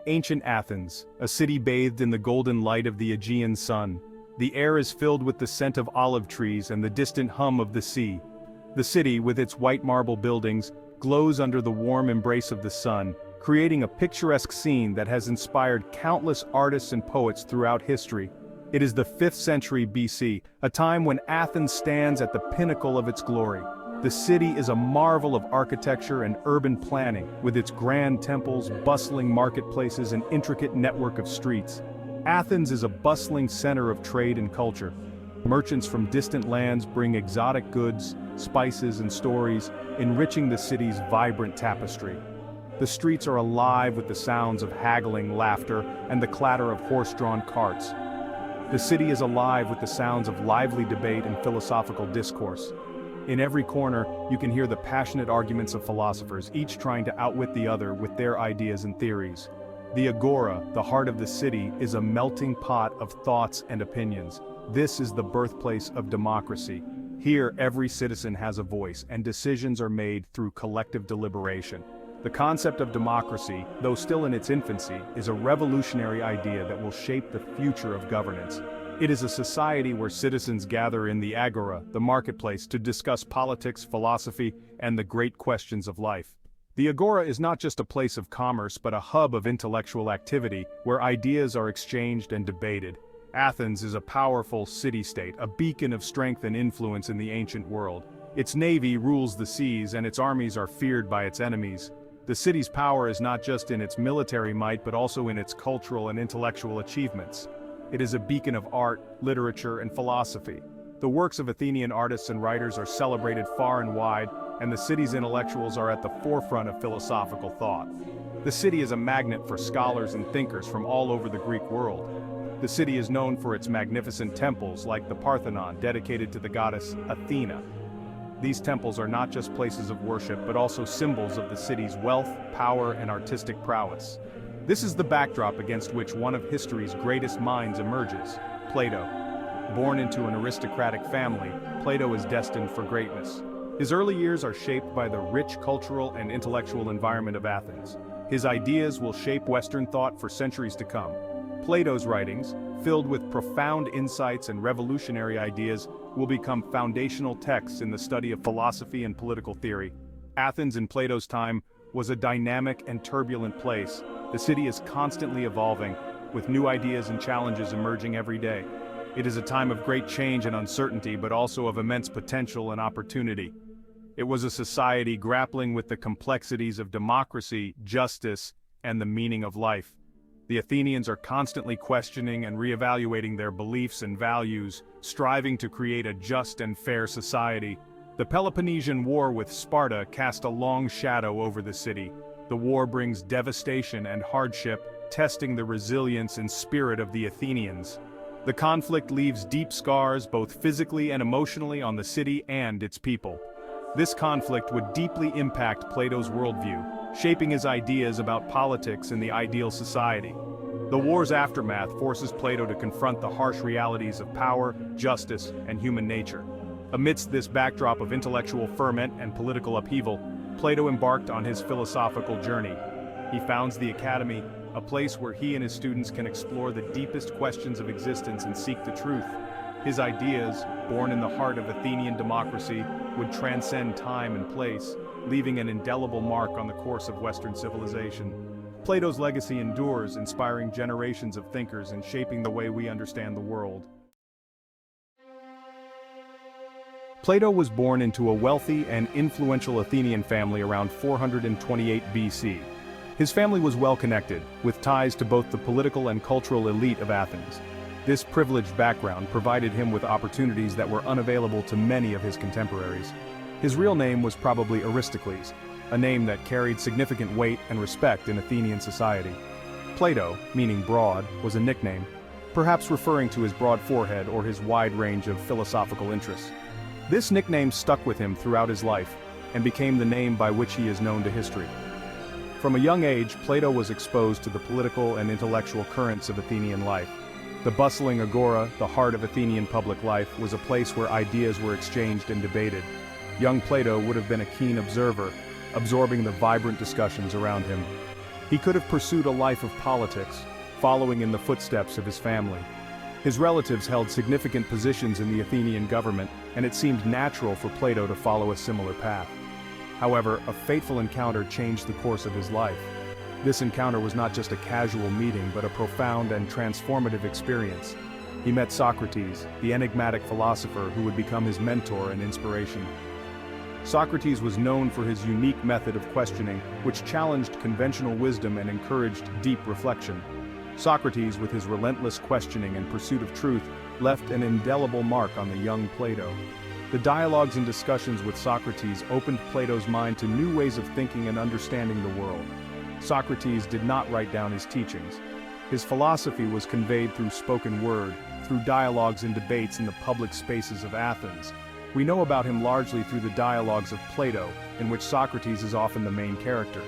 Ancient Athens, a city bathed in the golden light of the Aegean sun. The air is filled with the scent of olive trees and the distant hum of the sea. The city, with its white marble buildings, glows under the warm embrace of the sun, creating a picturesque scene that has inspired countless artists and poets throughout history. It is the 5th century BC, a time when Athens stands at the pinnacle of its glory. The city is a marvel of architecture and urban planning, with its grand temples, bustling marketplaces, and intricate network of streets. Athens is a bustling center of trade and culture. Merchants from distant lands bring exotic goods, spices, and stories, enriching the city's vibrant tapestry. The streets are alive with the sounds of haggling laughter and the clatter of horse-drawn carts. The city is alive with the sounds of lively debate and philosophical discourse. In every corner, you can hear the passionate arguments of philosophers, each trying to outwit the other with their ideas and theories. The Agora, the heart of the city, is a melting pot of thoughts and opinions. This is the birthplace of democracy. Here, every citizen has a voice, and decisions are made through collective deliberation. The concept of democracy, though still in its infancy, is a revolutionary idea that will shape the future of governance. It is a society where citizens gather in the agora, the marketplace, to discuss politics, philosophy, and the great questions of life. The agora is not just a place of commerce but a hub of intellectual activity where ideas are exchanged and debated. Athens is a powerful city-state, a beacon of strength and influence in the ancient world. Its navy rules the seas and its armies are feared by its enemies. The city's power is not just in its military might but also in its cultural and intellectual achievements. It is a beacon of art, literature, and philosophy. The works of Athenian artists and writers are celebrated far and wide, and the city's intellectuals are at the forefront of philosophical thought. The city is a magnet for scholars and thinkers from all over the Greek world. The city is known for its magnificent temples like the Parthenon, dedicated to the goddess Athena. These temples are not just places of worship but also symbols of the city's wealth, power, and artistic prowess. This is the backdrop against which one of history's greatest minds emerges, Plato. Born into an aristocratic family, Plato is destined for greatness. His early years are shaped by the rich cultural and intellectual environment of Athens. His ideas will shape Western thought for centuries to come. Plato's writings, filled with profound insights and revolutionary ideas, will become foundational texts in the study of philosophy and political theory. Athens in Plato's time was a dynamic and turbulent place. The city is constantly evolving, with new ideas and challenges emerging every day. It is a time of great change and uncertainty, but also of immense potential and opportunity. It was a society grappling with the complexities of democracy, justice, and the meaning of life. The Athenians are constantly questioning and reevaluating their beliefs and values, striving to create a just and fair society. The Peloponnesian War with Sparta cast a long shadow over the city. The war brings devastation and hardship, testing the resilience and spirit of the Athenians. The conflict leaves deep scars both physically and emotionally on the city and its people. This conflict would deeply impact Plato's worldview, shaping his ideas about politics and the ideal society. The war's aftermath forces Plato to confront the harsh realities of power, justice, and human nature. Amidst this backdrop of intellectual ferment and political upheaval, Plato embarked on his philosophical journey. He founds the Academy, a place where he and his students can explore the deepest questions of existence and seek the truth. His ideas, born in the heart of Athenian democracy, would transcend time and place, leaving an indelible mark on the course of Western civilization. Plato's legacy endures, inspiring generations of thinkers and shaping the way we understand the world. Plato was born into a wealthy and influential Athenian family around 428 BC. His family was well-connected, with ties to both the political and cultural elite of Athens. This privileged background provided him with opportunities that were unavailable to many of his contemporaries. His real name was probably Aristocles, a name that carried significant weight and respect in Athenian society. Plato, meaning broad, was a nickname, perhaps referring to his broad forehead or his wide range of philosophical interests. This nickname stuck with him throughout his life, and became the name by which he is known to history. From a young age, Plato was exposed to the political and intellectual currents of Athenian life. The bustling agora, the heart of Athenian public life, was a place where ideas were exchanged and debated. Young Plato would have been a keen observer, absorbing the vibrant discussions around him. He could have pursued a life of politics, following in the footsteps of his family. His relatives held significant positions in the Athenian government, and it seemed natural for Plato to follow a similar path. However, a fateful encounter changed the course of his life. This encounter was not just a casual meeting but a profound and transformative experience. He met Socrates, the enigmatic philosopher who would become his mentor and inspiration. Socrates was known for his unique method of questioning, which challenged conventional wisdom and encouraged deep reflection. Socrates, with his relentless questioning and pursuit of truth, left an indelible mark on the young Plato. The dialogues and discussions with Socrates opened Plato's mind to new ways of thinking and understanding the world. Socrates did not write down his teachings. His philosophy was conveyed through spoken word, through dialogues and debates in the public spaces of Athens. We know about him largely through the dialogues of Plato, in which Socrates is often the main character.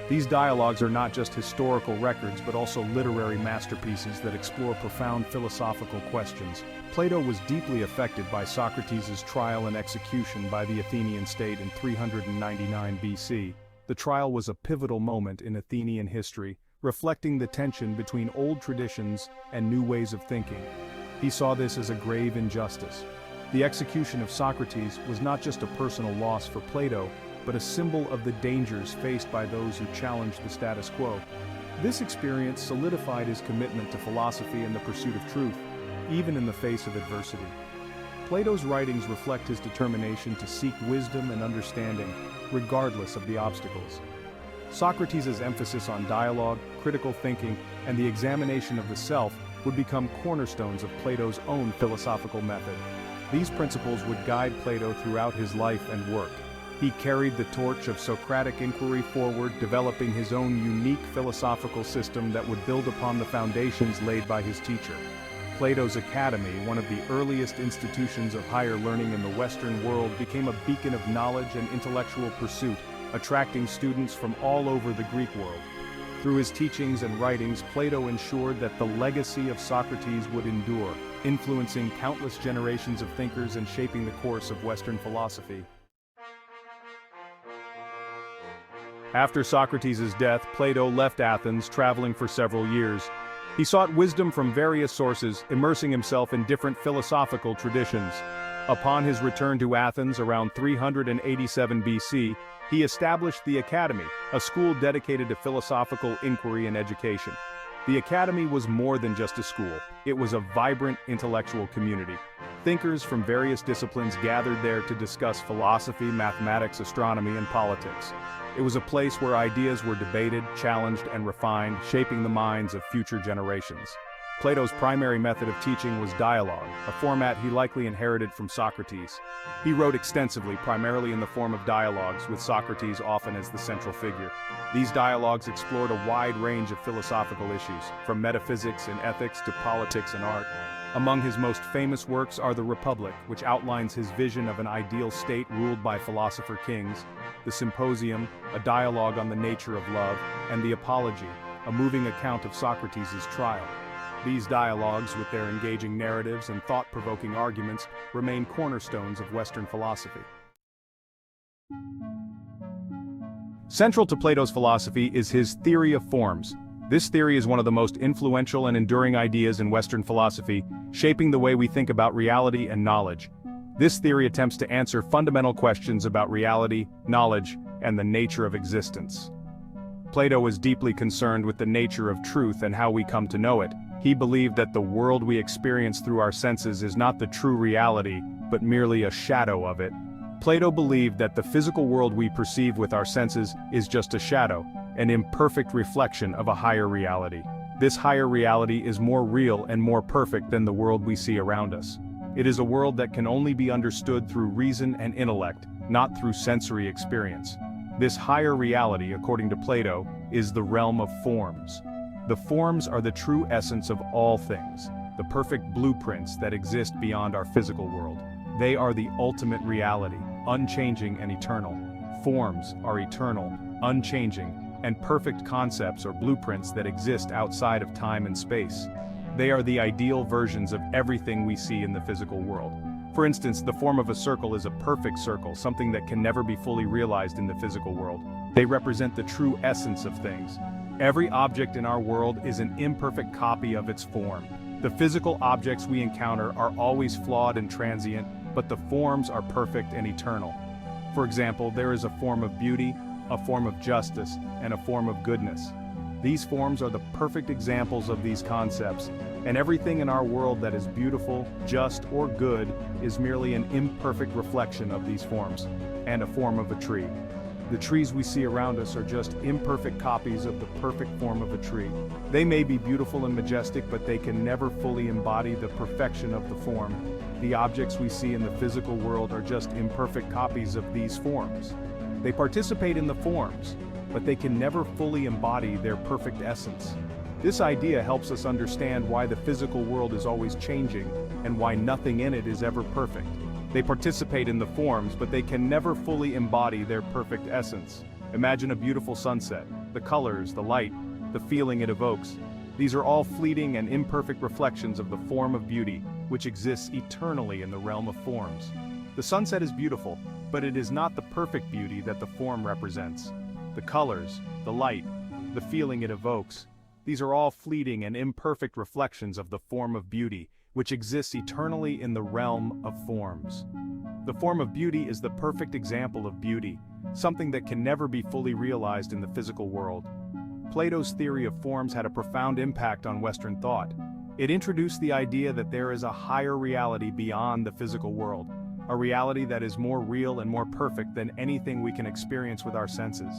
These dialogues are not just historical records but also literary masterpieces that explore profound philosophical questions. Plato was deeply affected by Socrates' trial and execution by the Athenian state in 399 BC. The trial was a pivotal moment in Athenian history, reflecting the tension between old traditions and new ways of thinking. He saw this as a grave injustice. The execution of Socrates was not just a personal loss for Plato, but a symbol of the dangers faced by those who challenged the status quo. This experience solidified his commitment to philosophy and the pursuit of truth, even in the face of adversity. Plato's writings reflect his determination to seek wisdom and understanding, regardless of the obstacles. Socrates' emphasis on dialogue, critical thinking, and the examination of the self would become cornerstones of Plato's own philosophical method. These principles would guide Plato throughout his life and work. He carried the torch of Socratic inquiry forward, developing his own unique philosophical system that would build upon the foundations laid by his teacher. Plato's Academy, one of the earliest institutions of higher learning in the Western world, became a beacon of knowledge and intellectual pursuit, attracting students from all over the Greek world. Through his teachings and writings, Plato ensured that the legacy of Socrates would endure, influencing countless generations of thinkers and shaping the course of Western philosophy. After Socrates' death, Plato left Athens, traveling for several years. He sought wisdom from various sources, immersing himself in different philosophical traditions. Upon his return to Athens around 387 BC, he established the Academy, a school dedicated to philosophical inquiry and education. The Academy was more than just a school. It was a vibrant intellectual community. Thinkers from various disciplines gathered there to discuss philosophy, mathematics, astronomy, and politics. It was a place where ideas were debated, challenged, and refined, shaping the minds of future generations. Plato's primary method of teaching was dialogue, a format he likely inherited from Socrates. He wrote extensively, primarily in the form of dialogues, with Socrates often as the central figure. These dialogues explored a wide range of philosophical issues, from metaphysics and ethics to politics and art. Among his most famous works are The Republic, which outlines his vision of an ideal state ruled by philosopher kings, The Symposium, a dialogue on the nature of love, and The Apology, a moving account of Socrates' trial. These dialogues, with their engaging narratives and thought-provoking arguments, remain cornerstones of Western philosophy. Central to Plato's philosophy is his theory of forms. This theory is one of the most influential and enduring ideas in Western philosophy, shaping the way we think about reality and knowledge. This theory attempts to answer fundamental questions about reality, knowledge, and the nature of existence. Plato was deeply concerned with the nature of truth and how we come to know it. He believed that the world we experience through our senses is not the true reality, but merely a shadow of it. Plato believed that the physical world we perceive with our senses is just a shadow, an imperfect reflection of a higher reality. This higher reality is more real and more perfect than the world we see around us. It is a world that can only be understood through reason and intellect, not through sensory experience. This higher reality, according to Plato, is the realm of forms. The forms are the true essence of all things, the perfect blueprints that exist beyond our physical world. They are the ultimate reality, unchanging and eternal. Forms are eternal, unchanging, and perfect concepts or blueprints that exist outside of time and space. They are the ideal versions of everything we see in the physical world. For instance, the form of a circle is a perfect circle, something that can never be fully realized in the physical world. They represent the true essence of things. Every object in our world is an imperfect copy of its form. The physical objects we encounter are always flawed and transient, but the forms are perfect and eternal. For example, there is a form of beauty, a form of justice, and a form of goodness. These forms are the perfect examples of these concepts, and everything in our world that is beautiful, just, or good is merely an imperfect reflection of these forms, and a form of a tree. The trees we see around us are just imperfect copies of the perfect form of a tree. They may be beautiful and majestic, but they can never fully embody the perfection of the form. The objects we see in the physical world are just imperfect copies of these forms. They participate in the forms, but they can never fully embody their perfect essence. This idea helps us understand why the physical world is always changing, and why nothing in it is ever perfect. They participate in the forms, but they can never fully embody their perfect essence. Imagine a beautiful sunset. The colors, the light, the feeling it evokes. These are all fleeting and imperfect reflections of the form of beauty, which exists eternally in the realm of forms. The sunset is beautiful, but it is not the perfect beauty that the form represents. The colors, the light, the feeling it evokes. These are all fleeting and imperfect reflections of the form of beauty, which exists eternally in the realm of forms. The form of beauty is the perfect example of beauty, something that can never be fully realized in the physical world. Plato's theory of forms had a profound impact on Western thought. It introduced the idea that there is a higher reality beyond the physical world, a reality that is more real and more perfect than anything we can experience with our senses.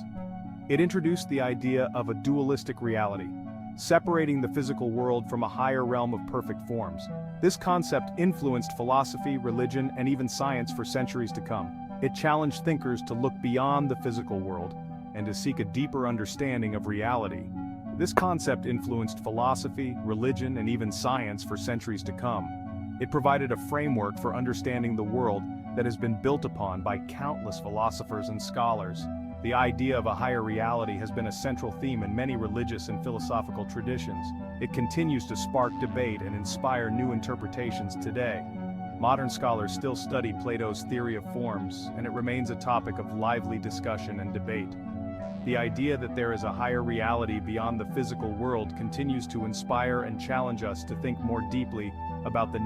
It introduced the idea of a dualistic reality, separating the physical world from a higher realm of perfect forms. This concept influenced philosophy, religion, and even science for centuries to come. It challenged thinkers to look beyond the physical world and to seek a deeper understanding of reality. This concept influenced philosophy, religion, and even science for centuries to come. It provided a framework for understanding the world that has been built upon by countless philosophers and scholars. The idea of a higher reality has been a central theme in many religious and philosophical traditions. It continues to spark debate and inspire new interpretations today. Modern scholars still study Plato's theory of forms, and it remains a topic of lively discussion and debate. The idea that there is a higher reality beyond the physical world continues to inspire and challenge us to think more deeply about the